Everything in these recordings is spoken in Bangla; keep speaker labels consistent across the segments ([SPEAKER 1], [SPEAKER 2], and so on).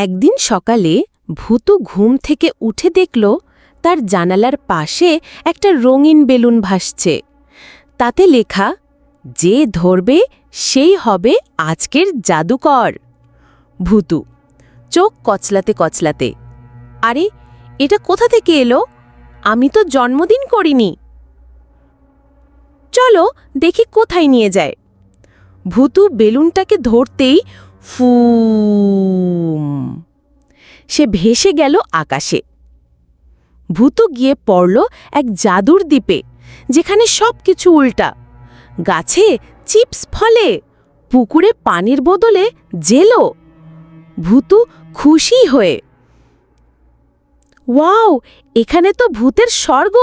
[SPEAKER 1] একদিন সকালে ভূতু ঘুম থেকে উঠে দেখল তার জানালার পাশে একটা রঙিন বেলুন ভাসছে। তাতে লেখা, যে ধরবে সেই হবে আজকের জাদুকর। ভূতু চোখ কচলাতে কচলাতে, আরে এটা কোথা থেকে এলো? আমি তো জন্মদিন করিনি। চলো দেখি কোথায় নিয়ে যায়। ভূতু বেলুনটাকে ধরতেই ফুম, সে ভেসে গেল আকাশে। ভূতু গিয়ে পড়ল এক জাদুর দ্বীপে, যেখানে সবকিছু উল্টা। গাছে চিপস ফলে, পুকুরে পানির বদলে জেলো। ভূতু খুশি হয়ে, ওয়াও, এখানে তো ভূতের স্বর্গ।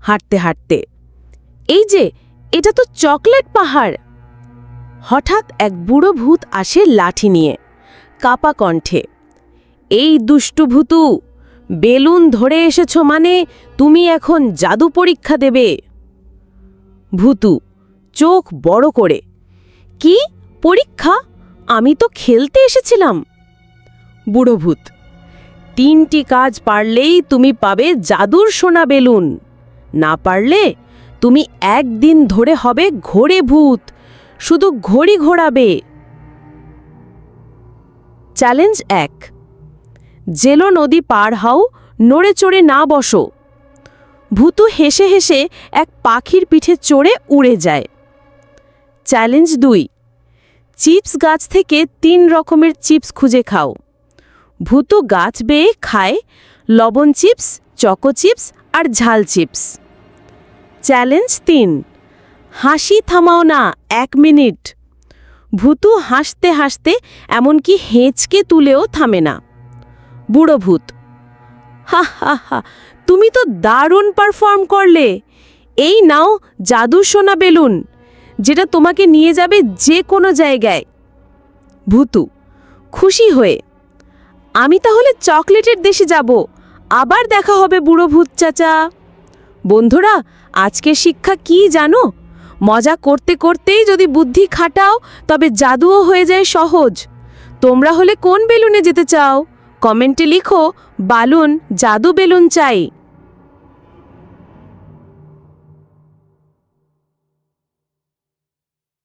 [SPEAKER 1] হাঁটতে হাঁটতে, এই যে, এটা তো চকলেট পাহাড়। হঠাৎ এক বুড়ো ভূত আসে লাঠি নিয়ে, কাপা কণ্ঠে, এই দুষ্টু ভূতু, বেলুন ধরে এসেছ মানে তুমি এখন জাদু পরীক্ষা দেবে। ভূতু চোখ বড় করে, কি পরীক্ষা? আমি তো খেলতে এসেছিলাম। বুড়ো ভূত, 3টি কাজ পারলেই তুমি পাবে জাদুর সোনা বেলুন, না পারলে তুমি একদিন ধরে হবে ঘোড়ে ভূত, শুধু ঘড়ি ঘোরাবে। চ্যালেঞ্জ 1, জেলো নদী পার হও, নড়ে চড়ে না বসো। ভূতু হেসে হেসে এক পাখির পিঠে চড়ে উড়ে যায়। চ্যালেঞ্জ 2, চিপস গাছ থেকে 3 রকমের চিপস খুঁজে খাও। ভূতু গাছ বেয়ে খায় লবণ চিপস, চকো চিপস আর ঝাল চিপস। চ্যালেঞ্জ 3, হাসি থামাও না 1 মিনিট। ভূতু হাসতে হাসতে এমনকি হেঁচকে তুলেও থামে না। বুড়ো ভূত, হা হা হা, তুমি তো দারুণ পারফর্ম করলে। এই নাও জাদুর সোনা বেলুন, যেটা তোমাকে নিয়ে যাবে যে কোনো জায়গায়। ভূতু খুশি হয়ে, আমি তাহলে চকলেটের দেশে যাব। আবার দেখা হবে বুড়ো ভূত চাচা। বন্ধুরা, আজকের শিক্ষা কি জানো? মজা করতে করতেই যদি বুদ্ধি খাটাও, তবে জাদুও হয়ে যায় সহজ। তোমরা হলে কোন বেলুনে যেতে চাও? কমেন্টে লিখো, বালুন, জাদু বেলুন চাই।